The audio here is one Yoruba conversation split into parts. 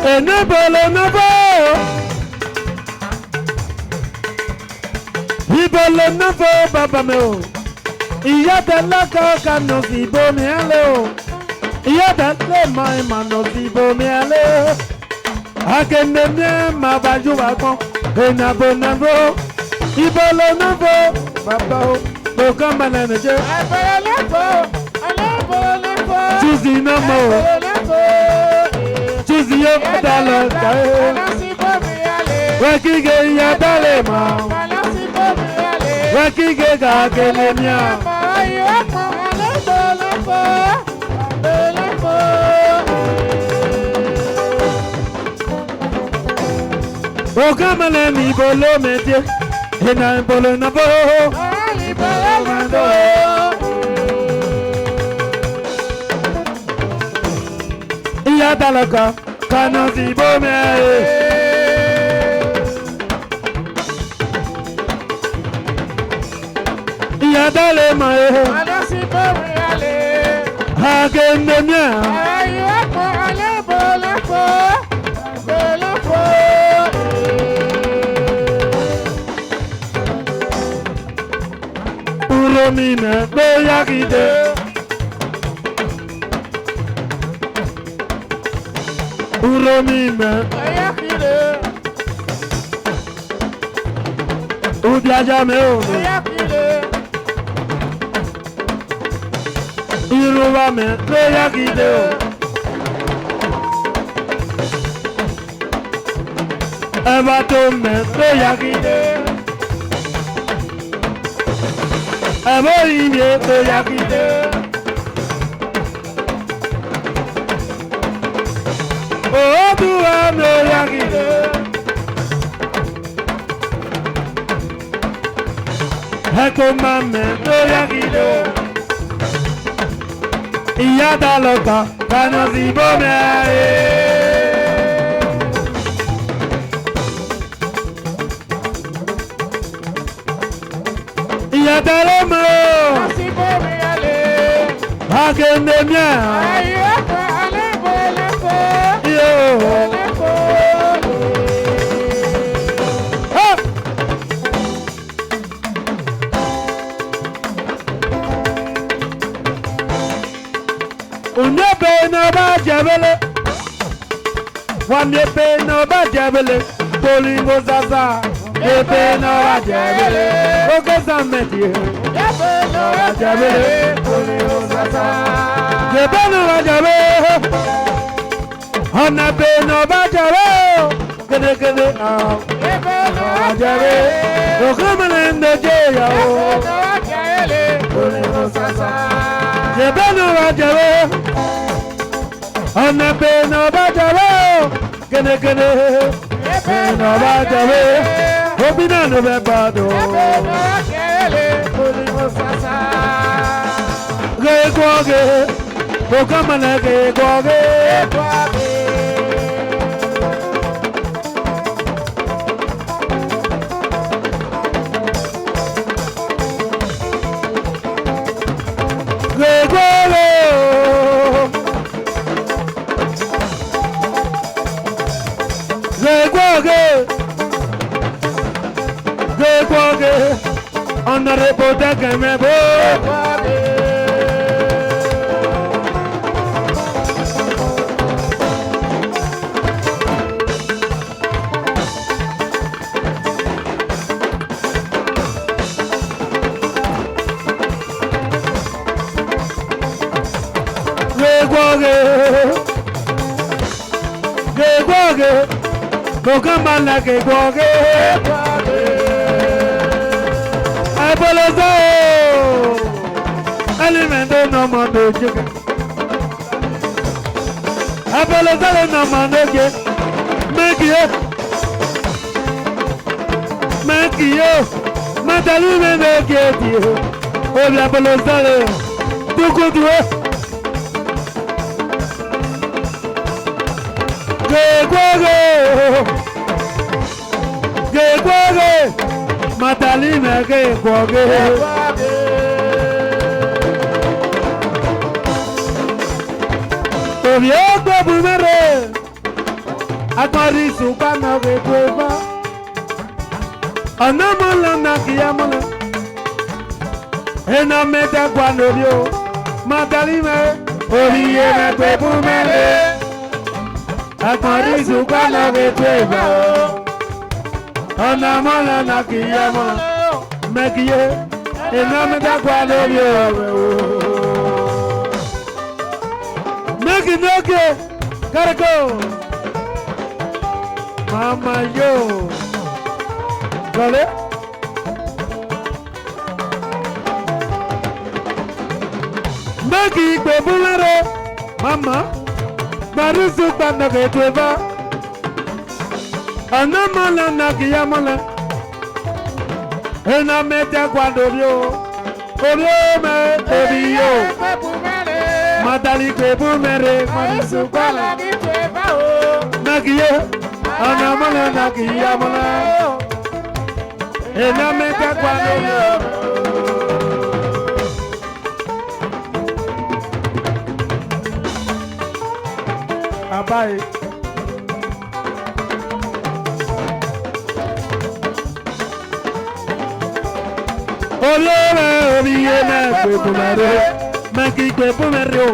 Enebolo nobo. Ibolo nobo baba me o. Ìyá tẹ́lẹ̀ kọ́ka nọ sí ibomi ẹlẹ́ o. Ìyá tẹ́lẹ̀ mọ ìmọ̀ nọ sí ibomi ẹlẹ́. Akende mi ma baju wa kan. Enabo nobo. Ibolo nobo baba o. Boko mane neje. Chuzi nomo. Chuzi yo dalo kae. Wakige ya dale ma. Wakige ga kele mia. Boko mane mi bolo meje. Ena bolo nobo. Iya dalaka kana si bome iya dale mae kana si bome ale agende mia ayo ko ale bole ko uromine be yakide uromine yakide udiaja me o yakide iruwa me be yakide o ebato me be yakide Amoyine be yakide Oduwa me yakide Heko mame me yakide Iya daloka kana zibome Iya dalemo Asibome ale Agende mia Ayo ko ale bole ko Yo Unebe no ba jabele Wanepe no ba jabele Polingo zaza Ebe no ba jabele Oke zameti Ebe no ba jabele Polingo zaza Ebe no ba jabele Onabe no ba jabele Gede gede Ebe no ba jabele Oke malende jeya Ebe no ba jabele Polingo zaza Ebe no ba jabele Onabe no ba jabele Gede gede Ebe no ba jabele Obina no be bado Ebe no ba jabele Polingo zaza Ge goge Bokamane ge goge Ge goge Gekwoge Honorable Dagamebo Gekwoge Bokamana gekwoge Apolozo Alimento no mando chicken Apolozo no mando chicken Make you Matalume no get you Oh Apolozo Tu could Gekwoge Matalina gekwoge Obioko bumere Akọrí ṣùgbọ́n náà ètò ẹ̀fọ́. Ọ̀nà mọ́lá náà kìí amọ́lá. Iná mẹ́ta gba lórí o. Mọ̀tàlí mẹ́. Orí yé mẹ́pẹ́ fún mẹ́lẹ̀. Akọrí ṣùgbọ́n náà ètò ẹ̀fọ́. Ọ̀nà mọ́lá náà kìí amọ́lá. Mẹ́kìyé. Iná mẹ́ta gba lórí o. Mẹ́kìdókè. Gotta go. Mama yo. Vale. Magi bebulero. Mama. Marusu panda ketweva. Anamala nakiyamala. Ena meta kwandorio. Oriome orio. Madali bebumere. Marusu pala. Nakiye. Anamala nakiyamala. Ena meta kwandorio. Abai. Oriome oriye me bebumere. Maki bebumere o.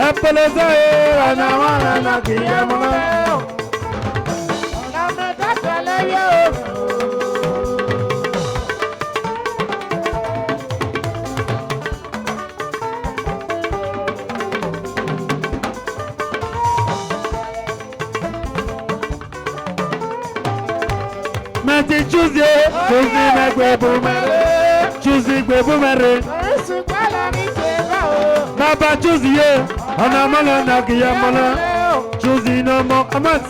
Epeleza e anamala nakiyamala. Mati choose me gwebumere. Choose gwebumere. Baba choose ye. Anamala nakiyamala. Choose no more amas.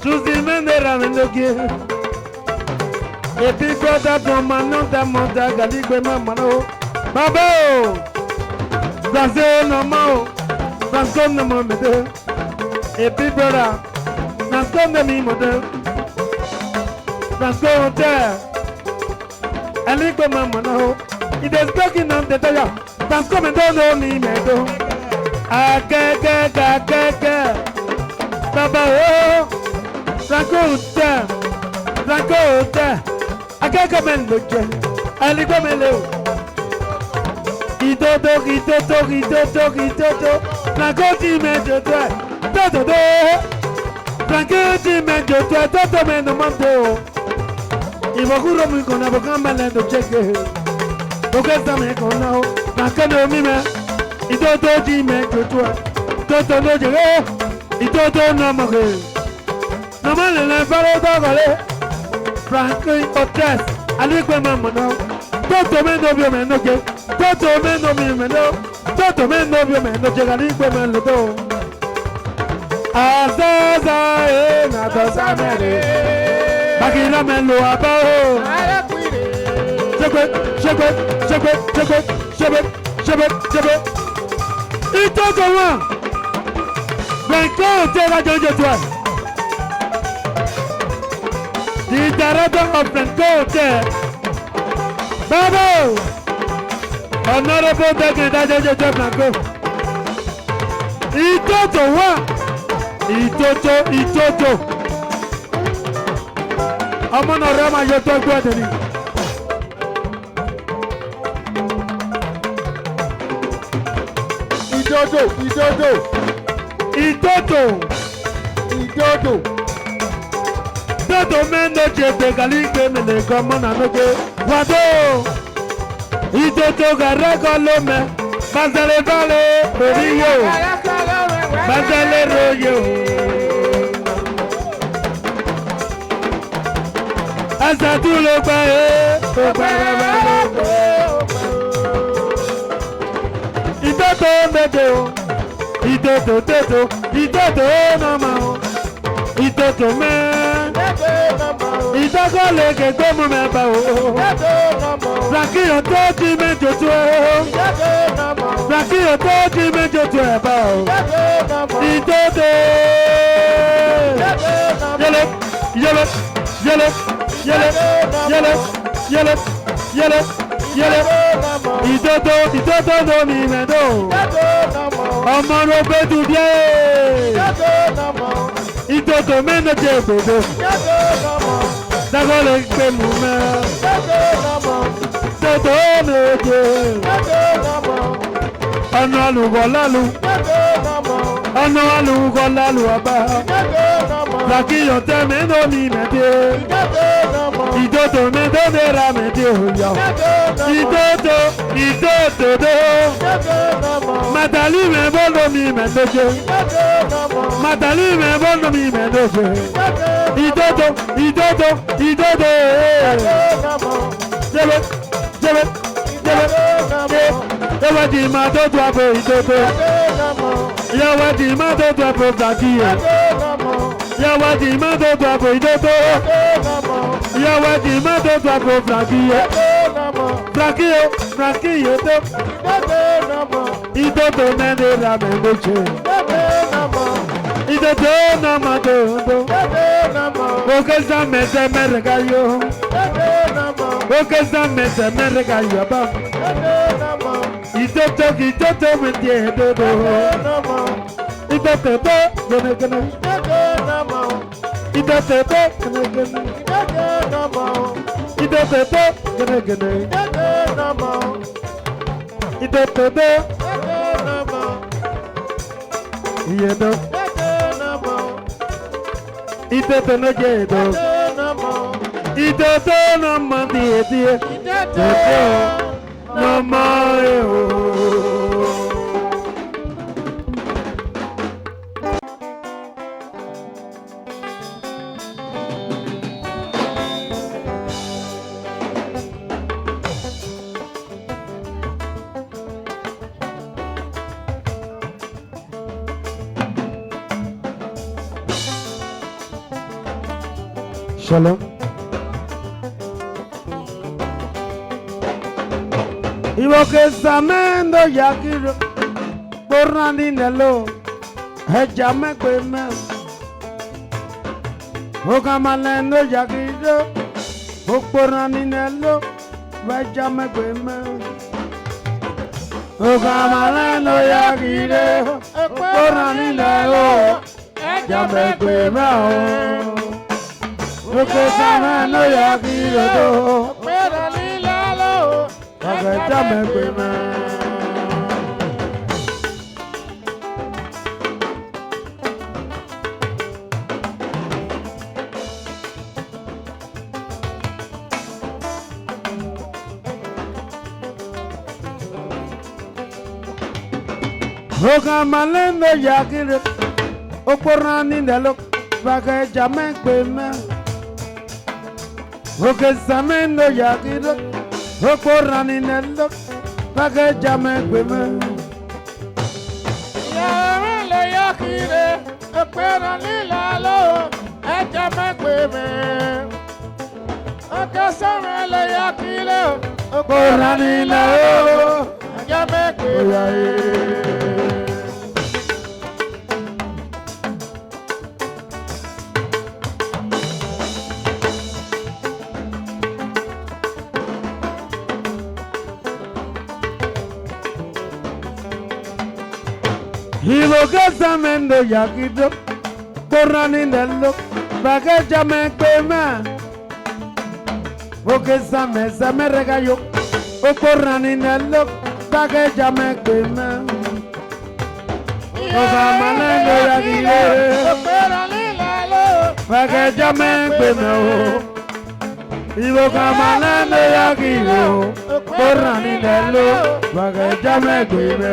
Choose mendera mendokie. Epi brother from Manonta Monta Galigbe Mamano. Babo! Zanzo no more. Zanzo no more mede. Epi brother. Zanzo no me mode. Zanzo there. Aligbe Mamano. It is talking on the tire. Zanzo me don't know me medo. Agagagagagaga. Baba oh. Zanzo there. Zanzo there. Agaga men loje. Aligbe me leo. Itoto, Francoti medio toi, toto do, Francoti medio toi, toto me no mando. I voguro mi con la boca malendo cheque. Porque sta me con lao, Francano mi me. Itoto di medio toi, toto no llegué, Itoto no moje. No me le faro togole, Franco Otres, Alique mamma no. Toto me no vio me no que. Toto me no mi meno, toto me no vio me no llega ni que me lo do. Azaza na dosa mere, bagina me lo abao. Chebe. Ito wa. Blanco te va jojo toi. The director of Blanco te. Babo. Honorable Dagger Jojo Blanco. Itoto wa. Itoto. Ọmọ náà rẹ́ máa yẹ tó ẹgbẹ́ ọ̀dẹ̀ ni. Ìdodo. Dodo mẹ́ndó jẹ gbẹ̀gàlí gbé mẹ́lẹ̀ kan mọ́nà lóge. Wàdó. Ìdodo gàrẹ́ kan ló mẹ́. Bàtàlẹ̀ balẹ̀ orí yóò. Bàtàlẹ̀ royè o. Ẹsẹ̀ tún ló gbẹ ẹ́. Tó gbẹ̀rẹ̀ bá ló gbẹ. Ìdodo méje o. Ìdodo nọ́mà o. Ìdodo mẹ́. Ìdodo lè gègbè mú mẹ́fà o. Flakiyo tó jí méjò tó o. Flakiyo tó jí méjò tó ẹ̀ bá o. Ìdodo. yele, yele, yele, yele, yele. Ìdodo no mi mẹ́dọ̀. Ọmọ ló gbé tu díẹ̀. Ìdodo mẹ́nu jẹ gbogbo. Dàgbọ́ lè gbé mu mẹ́. Ìdodo méje. Ọ̀nà àlùkò lálù. Ọ̀nà àlùkò lálù ọba. Làkìyàn tẹ́ mẹ́nu mi mẹ́dẹ̀. Ìdodo mẹ́dọ̀ mẹ́ra mẹ́dẹ̀ òyà. Ìdodo. Matali me bono mi mendoje. Matali me bono mi mendoje. Ìdodo. Jebe. Yawa di ma do do abo ìdodo. Yawa di ma do do abo dakiye. Yawa di ma do do abo ìdodo. Yawa di ma do do abo dakiye. Dakiye to. Ìdodo mẹ́rin ra mẹ́mọ́jẹ. Ìdodo nàmà dodo. Oge zamẹsẹ mẹ́rin ka yọ. Oge zamẹsẹ mẹ́rin ka yọ bá. Ìdodo mi di dodo. Ìdodo tó gẹ́nẹ́gẹ́nẹ́. Ìdodo tó gẹ́nẹ́gẹ́nẹ́. Ìdodo tó gẹ́nẹ́gẹ́nẹ́. Ìdodo. Yedo. Ìdodo no jedo. Ìdodo no ma die. Ìdodo no ma yo. Shalom. Iwo que samendo yakiro porrani nelo hejame kweme okamalendo yakiro porrani nelo hejame kweme okamalendo yakiro porrani nelo hejame kweme Oke sama no ya kiro do, pera lila lo, oke jame kwema. Oke malendo ya kiro, opora ni ndelo, oke jame kwema. Oke samendo yakiro, okorani nello, pake jame kweme. Yamelo yakire, okorani lalo, jame kweme. Oke samelo yakire, okorani lalo, jame kweme. Iwo que samendo yakido, porrani nello, pake jame kweme. Oke same regayo, o porrani nello, pake jame kweme. Oka malendo yakido, porrani nello, pake jame kweme. Iwo que malendo yakido, porrani nello, pake jame kweme.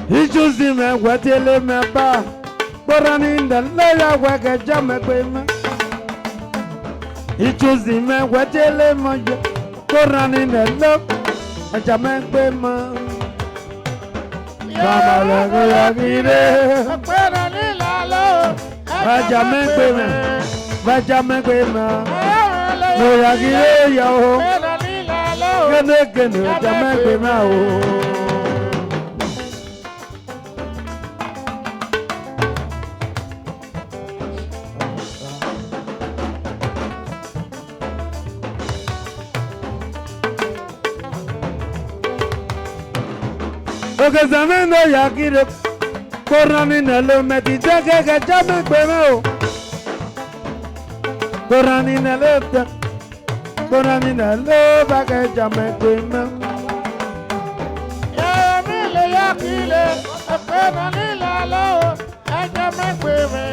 Ichuzi me wetele me ba, porani ndele ya weke jame kweme. Ichuzi me wetele me je, porani ndele ya jame kweme. Kama lego ya kire, porani lalo, ya jame kweme, ya jame kweme. no yagire yo. Gene jamegbe ma o. Oke zamendo yagire. Korani nelo meti jage jamegbe ma o. Korani nelo. Korani nelo bage jamegbe ma. Yamile yakile, korani nelo jamegbe ma.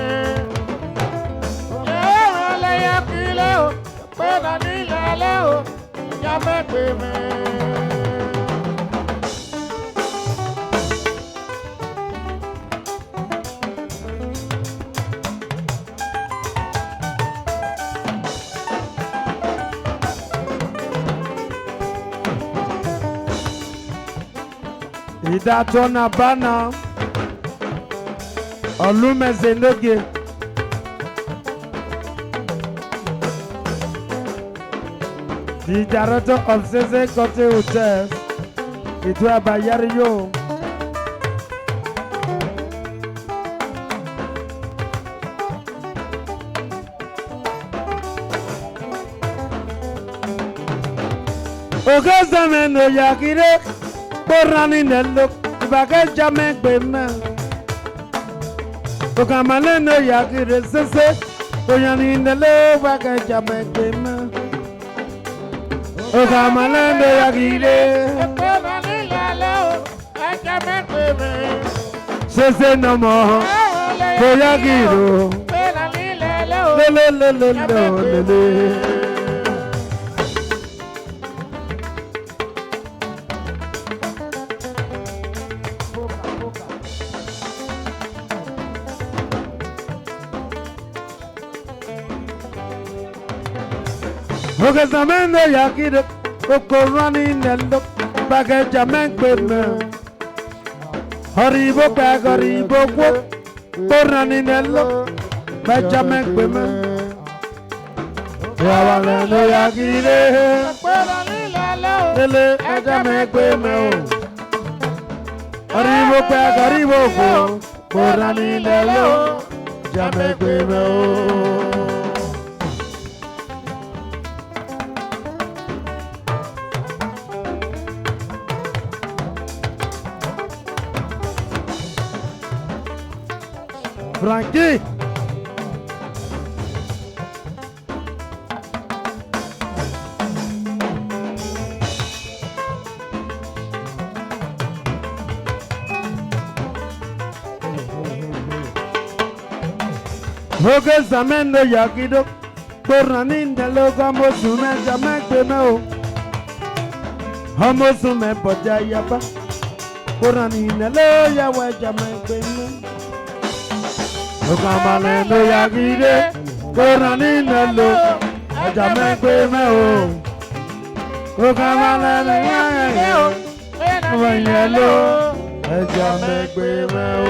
Yamile yakile, korani nelo jamegbe ma. Idatona bana Olumezenoge the director of Zeze Kote Hotels Itu Abayariyo Ogazameno yakire Korani nelo bage jamegbe ma Okamale no yakire sese Korani nelo bage jamegbe ma Okamale no yakire Korani nelo jamegbe ma. Sese no mo Koyagiro Korani nelo Lele Ogazamendo yakire Korani nelo bage jamegbe ma Haribo bag haribo wo Korani nelo bage jamegbe ma Yawale no yakire Korani nelo Lele jamegbe ma o Haribo bag haribo wo Korani nelo jamegbe ma o Frankie Oge zamendo yakido Korani nelo gamosume jamegbe me o Homosume boja yaba Korani nelo yawe jamegbe me Okamale no yakire Korani nelo jamegbe me o Okamale no yakire Wanyelo jamegbe me o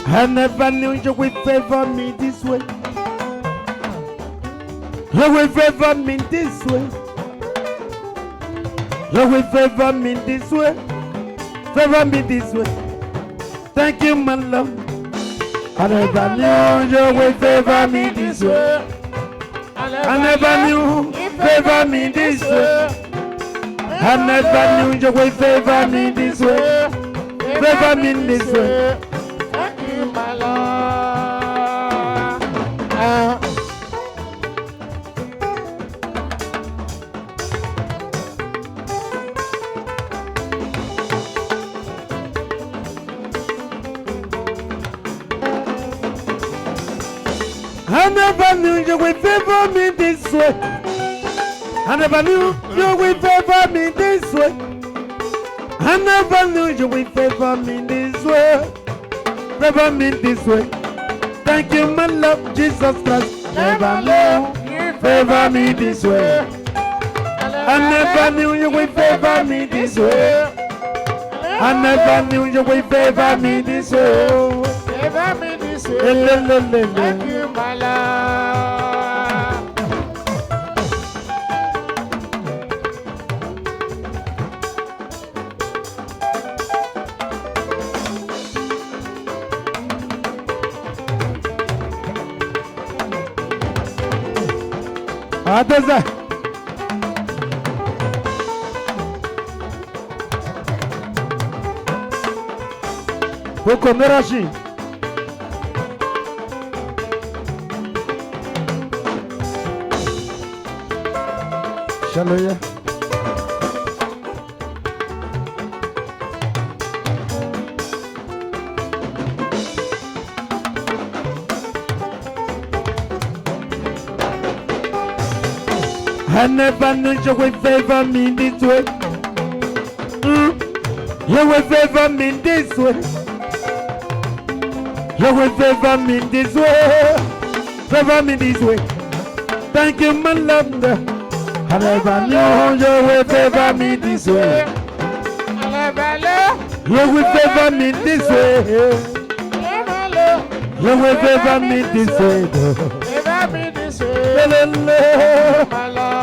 I never knew you would favor me this way. You will favor me this way. You will favor me this way. Favor me this way. Thank you, my love. I never knew you would favor me this way. I never knew you favor me this way. I never knew you would favor me this way. Favor me this way. My Lord. I never knew you would favor me this way. I never knew you would favor me this way. I never knew you would favor me this way. Favor me this way. Thank you, my love, Jesus Christ. Never knew you favor me this way. I never knew you would favor me this way. I never knew you would favor me this way. Favor me this way. Thank you, my love. Adeza. Poko Merashi. Shaloya. I never knew you would favor me this way. You will favor me this way. You will favor me this way. Favor me this way. Thank you, my love. I never knew you will favor me this way. You will favor me this way. You will favor me this way. Favor me this way. My love.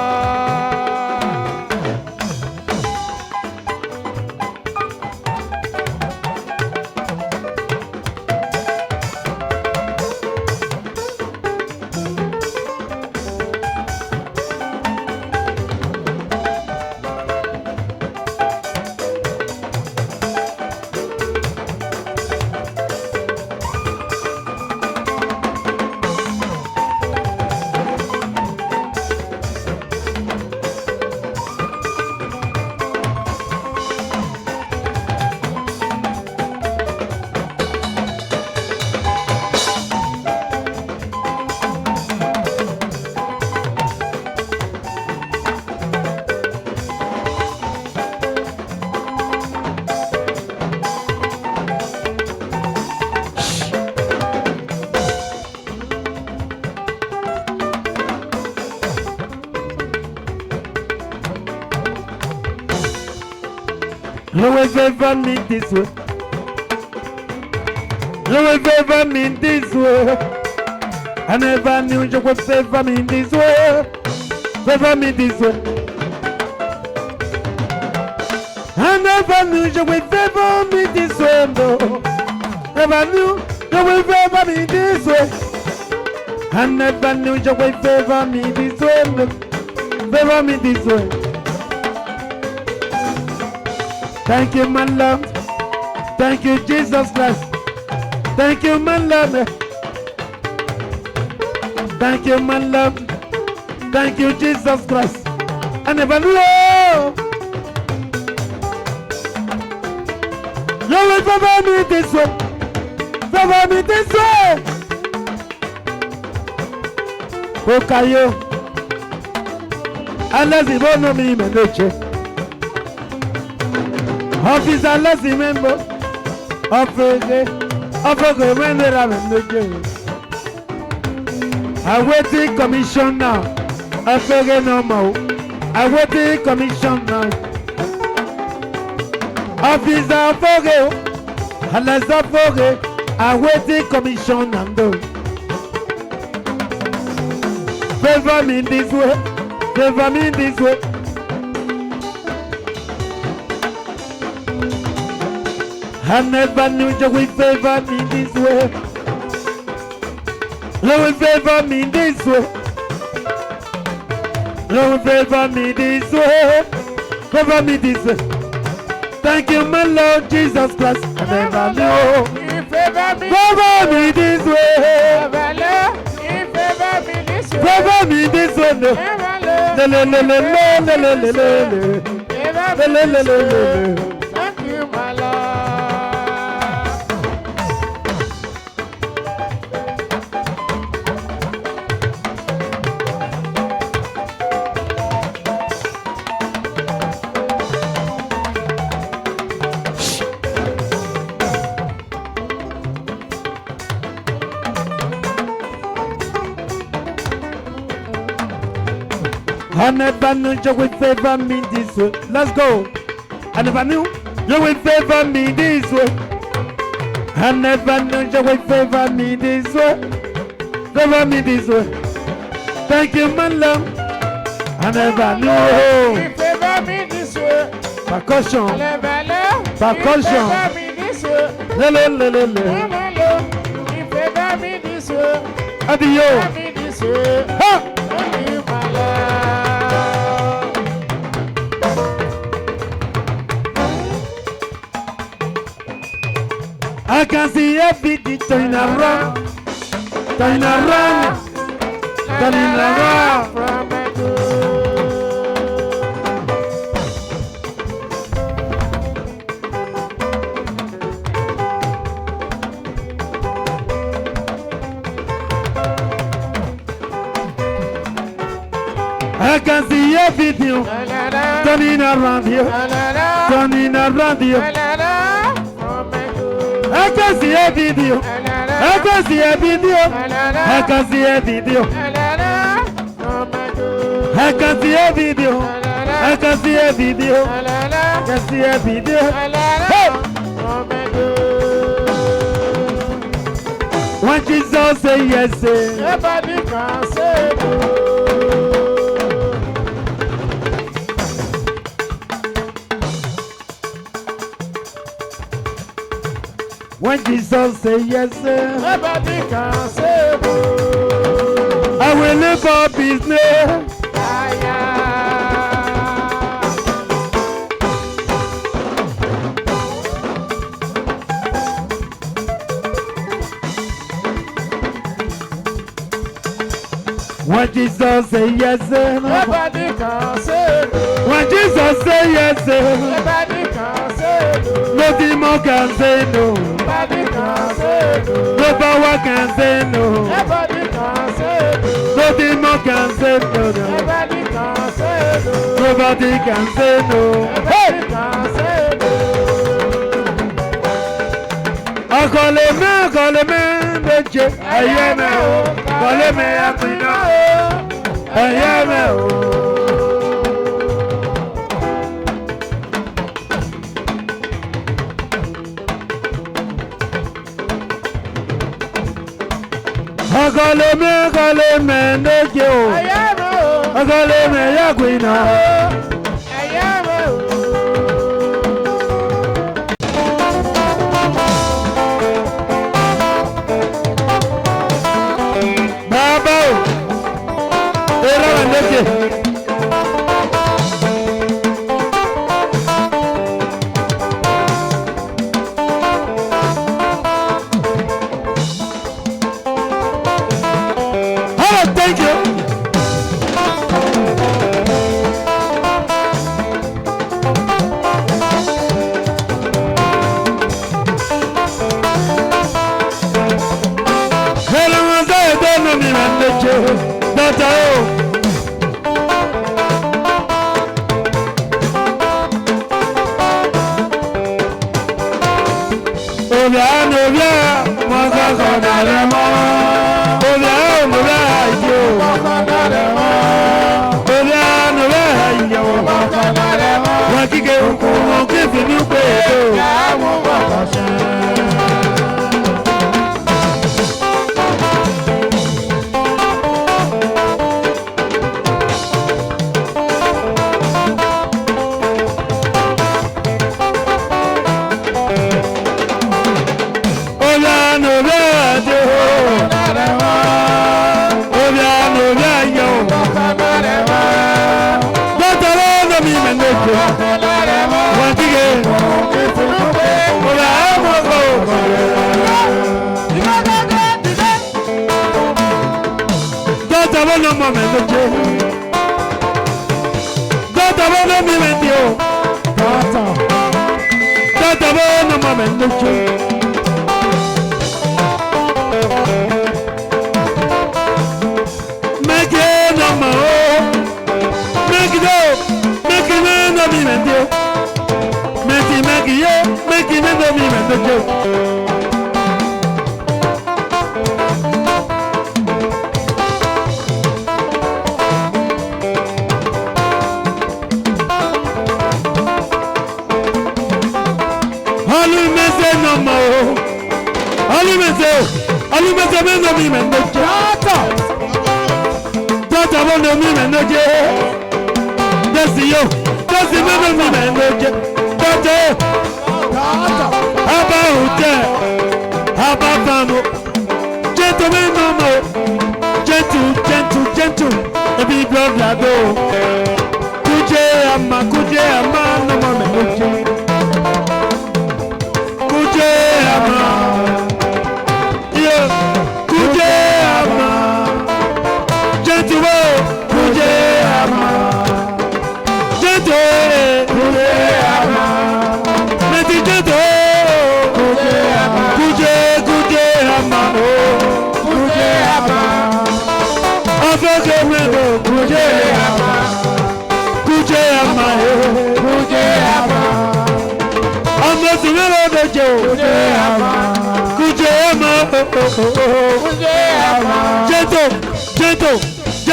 You will favor me this way. You will favor me this way. I never knew you would favor me this way. Favor me this way. I never knew you would favor me this way. No. Never knew you would favor me this way. I never knew you would favor me this way. No. Favor me this way. Thank you, my love. Thank you, Jesus Christ. Thank you, my love. Thank you, my love. Thank you, Jesus Christ. I never knew. You will favor me this way. Favor me this way. Okayo. Unless you don't know me, man. Officer, let's remember. Officer, when they are in the game. I waiting commission now. Officer, no more. I waiting commission now. Officer, forget. Unless I forget, I waiting commission now. Favor me this way. Favor me this way. I never knew you would favor me this way. You will favor me this way. You will favor me this way. Favor me this way. Thank you, my Lord Jesus Christ. I never knew. You favor me. Favor me this way. You favor me this way. Favor me this way. Thank you, my Lord. I never knew you would favor me this way. Let's go. I never knew you would favor me this way. I never knew you would favor me this way. Favor me this way. Thank you, my love. I never knew. You favor me this way. Percussion. Percussion. You favor me this way. You favor me this way. Adio. Favor me this way. Ha! Only my love. I can see everything turning around, turning around, turning around. From a good. I can see everything turning around you, turning around you. I can see a video. I can see a video. I can see a video. I can see a video. I can see a video. I can see a video. Hey! When Jesus say yes, say nobody can say no. when Jesus say yes, say Nobody can say no. I will live up his name. When Jesus say yes, nobody can say no. When Jesus say yes, Nobody can say no. no demon can say no. Nobody can say no. No power can say no. Nobody can say no. No demon can say no. Nobody can say no. Nobody can say no. Hey! Nobody can say no. Akole me meje aye me o. Akole me apina aye me o. Akole me meje o. Aye me o. Akole me yakwina. Aye me o. Thank you. Hello, I don't know me, man. That's all. Obia, moza konare mo. Obia, yo. Mokanare mo. Obia, yo. Mokanare mo. Wakike ukumo kifini pe. Ya mo bakashe. No moment, Dota bono mi mendio. Dota bono moment, make it no more. Make it up. Make it no mi mendio. Make it no mi mendio. Alumese no more. Alumese me no mi me no Tata mo no mi me no je. Desi yo. Desi me no mi me no je. Tata. Aba ute. Aba famo. Gentle me no more. Gentle. A big brother go. Kuje ama no more me no je. Kuje ama.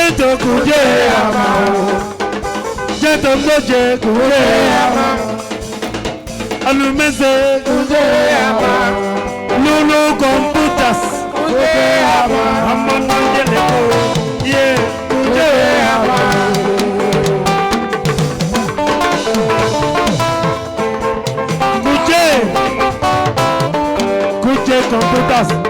Gentle, kuje ama. Gentle moje kuje ama. Alumese kuje ama. Lulu computers kuje ama. Amano jeleko ye kuje ama. Kuje computers.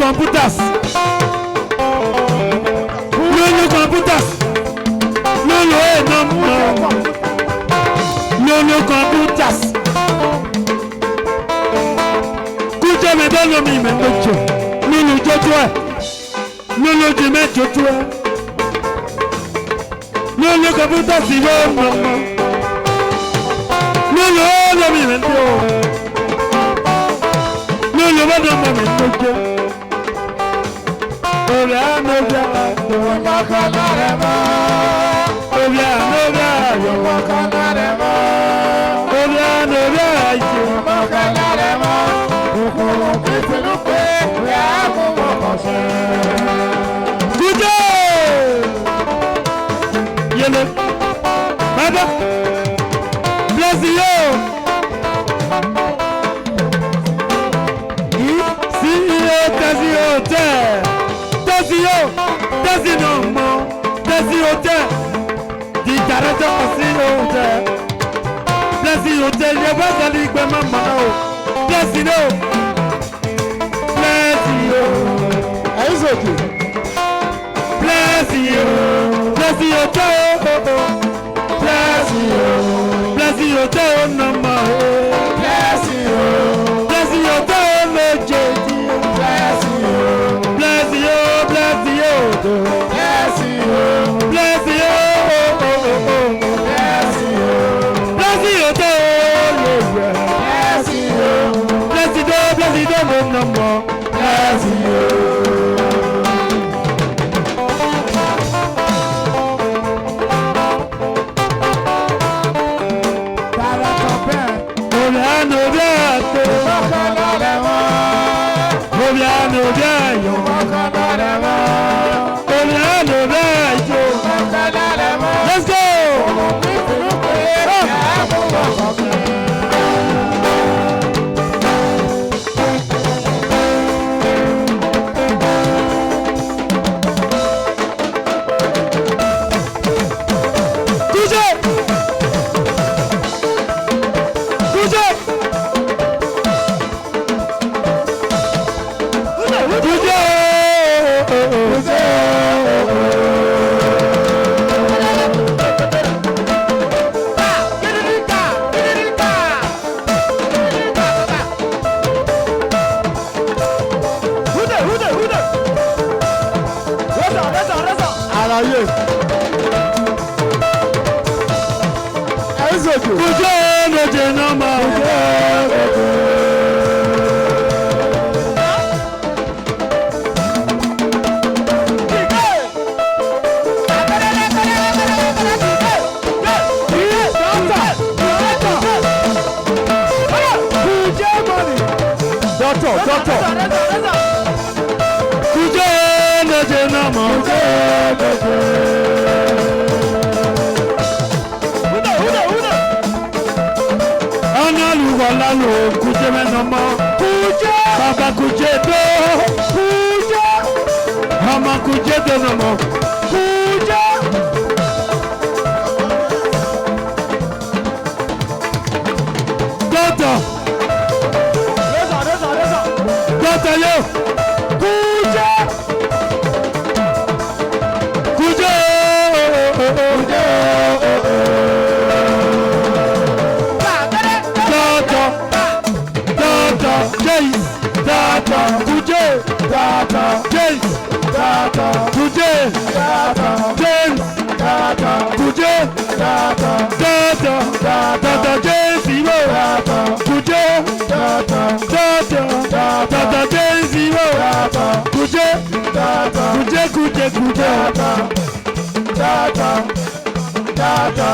Computers. Lulu computers. Lulu no. Lulu computers. Kuje me dono mi me nojo. Lulu jojo. Lulu di me jojo. Lulu computers no. Lulu no mi me do. Lulu me do me nojo. Let's go! Kuje Lalo kuje menoma kuje baba kuje do kuje mama kuje do nomo kuje Doto Doto yo kuje kuje James, Data, Kuje, Data, James, Data, Kuje, Data, James, Data, Kuje, Data, Data, Data, James, Data, Kuje, Data, Data, Data, James, Data, Kuje, Data, Kuje, Kuje, Kuje, Data, Data,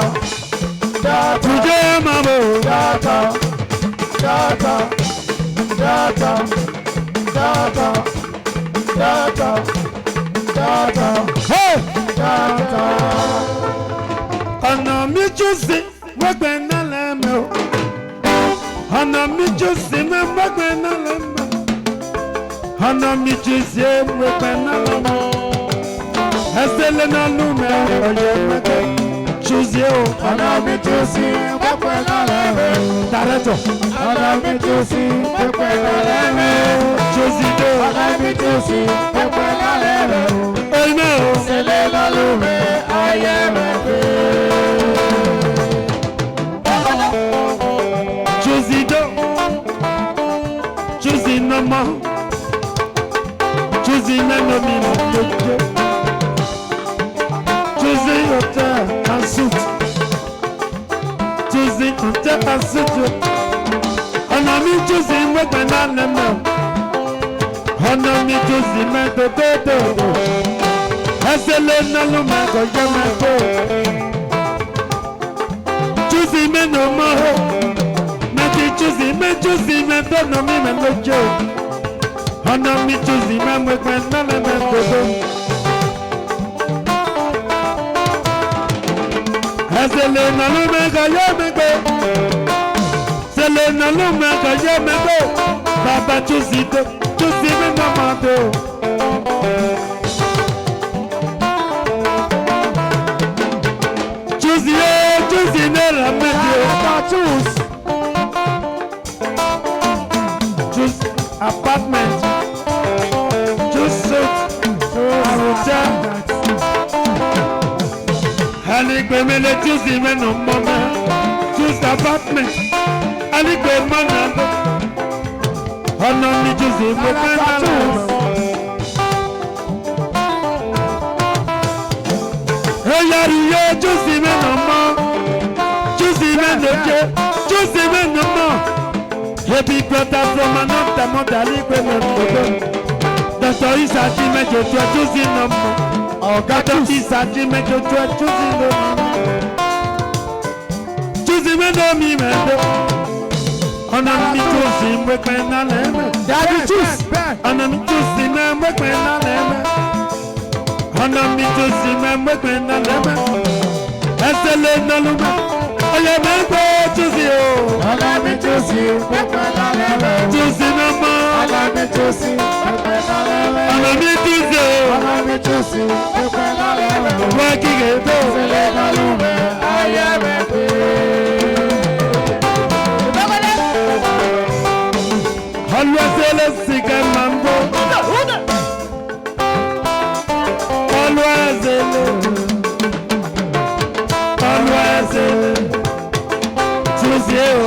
Data, Kuje, Mamo, Data, Data. Data, data, data, data, hey, data. Ọ̀nà mi jùsì wẹ́gbẹ̀ náà lẹ́mẹ̀ o. Ọ̀nà mi jùsì wẹ́gbẹ̀ náà lẹ́mẹ̀. Ọ̀nà mi jùsì wẹ́gbẹ̀ náà lẹ́mẹ̀. Ẹsẹ̀ lẹ́nà lùmẹ̀ ọ̀yẹ́ mẹ́kẹ́. Jùsì o. Ọ̀nà mi jùsì wẹ́gbẹ̀ náà lẹ́mẹ̀. Dàrẹ́tọ̀. Ọ̀nà mi jùsì wẹ́gbẹ̀ náà lẹ́mẹ̀. Jùsì dé. Ọ̀nà mi jùsì wẹ́gbẹ̀ náà lẹ́mẹ̀. Ẹ̀mẹ̀ o. Ẹsẹ̀ lẹ́nà lùmẹ̀ ọ̀yẹ́ mẹ́kẹ́. Jùsì dé. Jùsì nọ́mọ́. Jùsì mẹ́nu mi mọ̀ jẹjẹ. Jùsì hotel and suit. Jùsì hotel and suit. Ọ̀nà mi Jùsì wẹ́gbẹ̀ náà lẹ́mẹ̀. Ọ̀nà mi Jùsì mẹ́tòtòtò. Ẹsẹ̀ lé nálù mẹ́kọ̀ jẹ́ mẹ́kọ̀. Jùsì mẹ́nu mọ́. Mẹ́tì Jùsì mẹ́jùsì mẹ́tọ́nà mi mẹ́lẹ́jọ́. Ọ̀nà mi Jùsì mẹ́wẹ́gbẹ̀ náà lẹ́mẹ̀ gbogbo. Ẹsẹ̀ lé nálù mẹ́kọ̀ yẹ́ mẹ́kọ̀. Sele na lo me ka ye me go baba Jùsì me na ma do Jùsì ne la me do Jùsì apartment Jùsì hotel Ali gbe me le Jùsì me no mo me Jùsì apartment Ali gbe mana lo Ọ̀nà mi Jùsì me mana lo Eyari ye Jùsì me no mo Jùsì me no je Jùsì me no mo Ebi brother from another mother Ali gbe me no do Dr. Isaji me je tu Jùsì no mo Dr. Isaji me je tu Jùsì no mo Jùsì me no mi me do Ọ̀nà mi Jùsì wẹ́gbẹ̀ náà lẹ́mẹ̀. Daddy Jùsì. Ọ̀nà mi Jùsì wẹ́gbẹ̀ náà lẹ́mẹ̀. Ọ̀nà mi Jùsì wẹ́gbẹ̀ náà lẹ́mẹ̀. Ẹsẹ̀ lé nálùmẹ̀. Ọ̀yẹ̀ mẹ́gbẹ́ Jùsì o. Ọ̀nà mi Jùsì wẹ́gbẹ̀ náà lẹ́mẹ̀. Jùsì náà mọ́. Ọ̀nà mi Jùsì wẹ́gbẹ̀ náà lẹ́mẹ̀. Ọ̀nà mi Jùsì o. Ọ̀nà mi Jùsì wẹ́gbẹ̀ náà lẹ́mẹ̀. Wọ́n kíkẹ́ tó. Ẹsẹ̀ lé nálùmẹ̀. Ayé mẹ́gbẹ́. Alwazele sika mambo Alwazele Jùsì o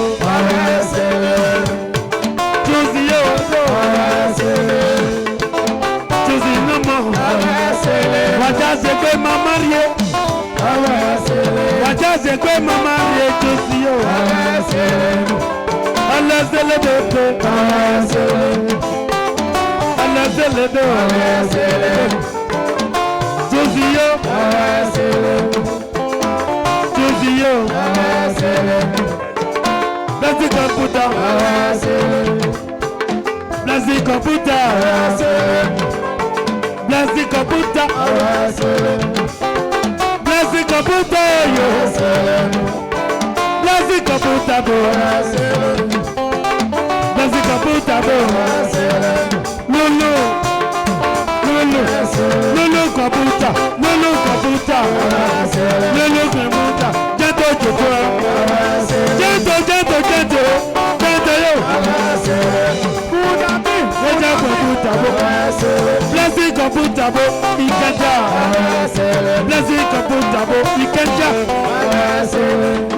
Jùsì o Jùsì nomo Wàjà se pé mama rie Wàjà se pé mama rie Jùsì o Alazele bebe Alazele do Jùsì yo Jùsì yo Blessing computer Blessing computer Blessing computer Blessing computer yo Blessing computer bo Lulu computer, Lulu computer, Lulu computer, Jento Jojo, Jento yo. Leja computer bo, blessing computer bo, Ikeja, blessing computer bo, Ikeja.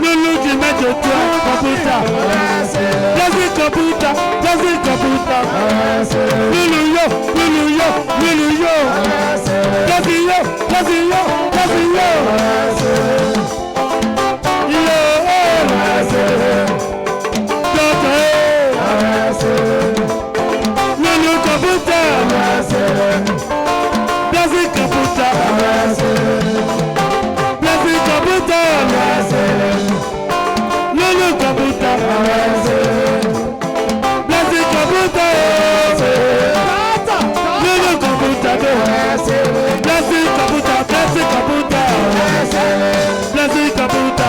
Lulu Jimejo computer, blessing computer, Lulu yo. Blessing yo. Lulu computer, blessing computer, Lulu computer, blessing computer. Blessing computer,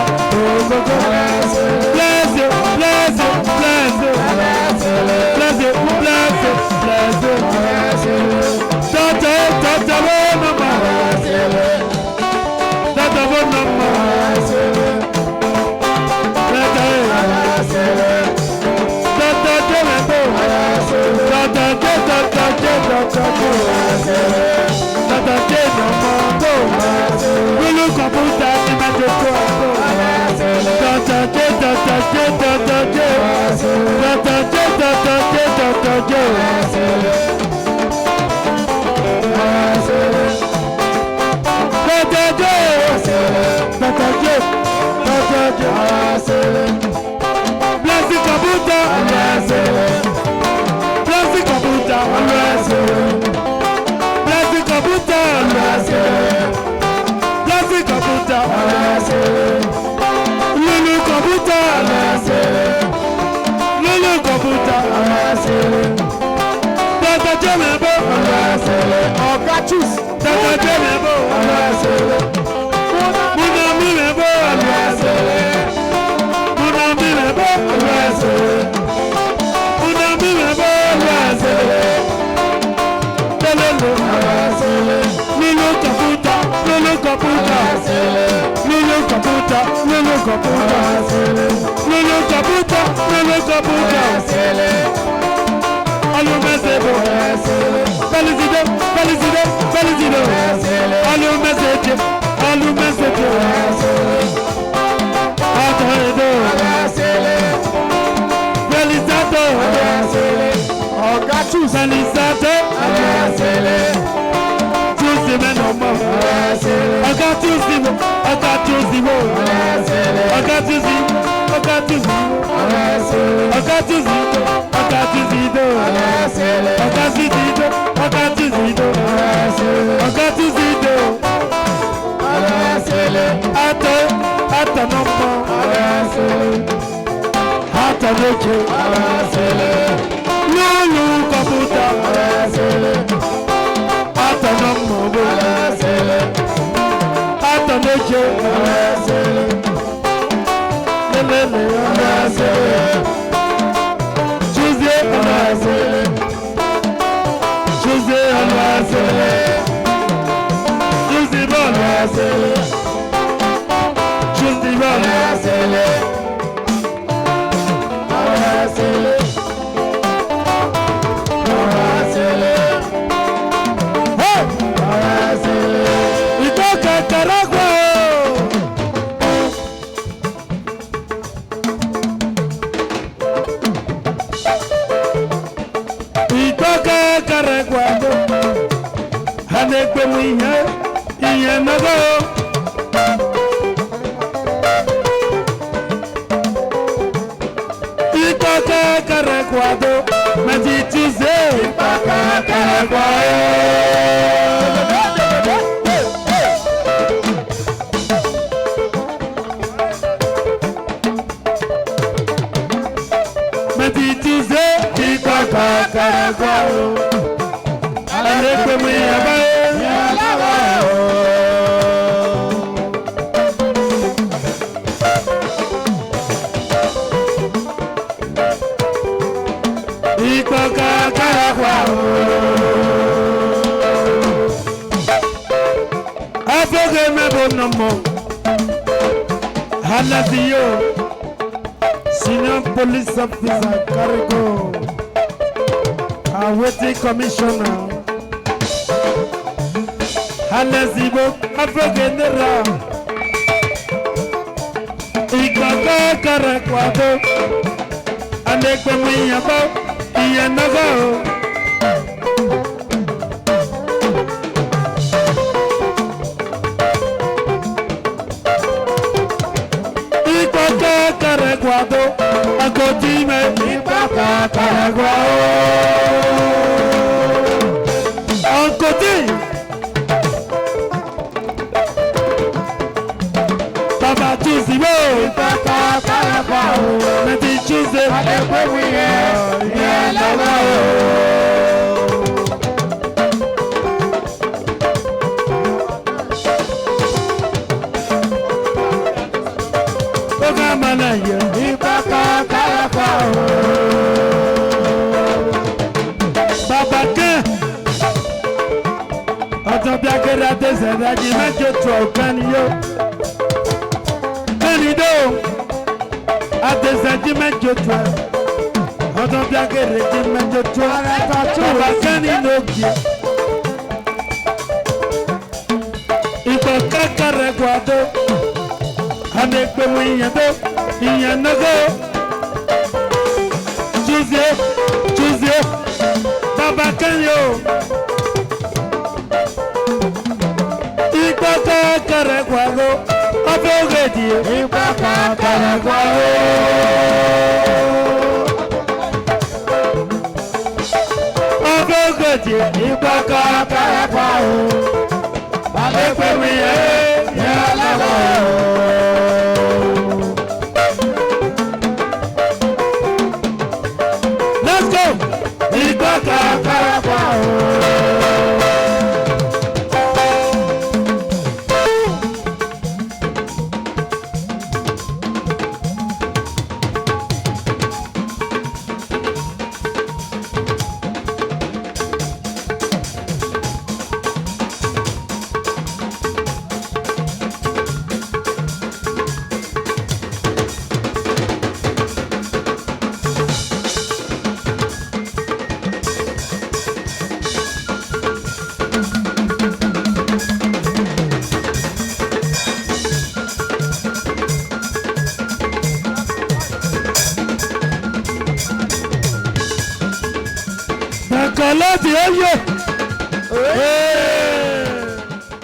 Ipaka Halazio, Senior Police Officer Carico, Awaiting Commissioner. Halazibo, Afrogenera, Ikaka Karakwado, Alekwamiyabo, Iyanabo. Caraguado, Acotime, Ipaca, Caraguao, Ancoti, Baba Tuzibo, Ipaca, Caraguao, Nati Tuze, Adequawie, Yalao. Manaya, Ibaka Kalafao, Babaka, Otobiakera Desera, Jimajo, Canio, Canido, Adesajimajo, Otobiakera, Jimajo, Canino, Ibaka Karaguado. Ane kpemu iyanago Tuzie Baba Kanyo Ikpaka Karakwago Afogedi Ikpaka Karakwago Afogedi Ikpaka Karakwago Ane kpemu iyanago Kalati ayo.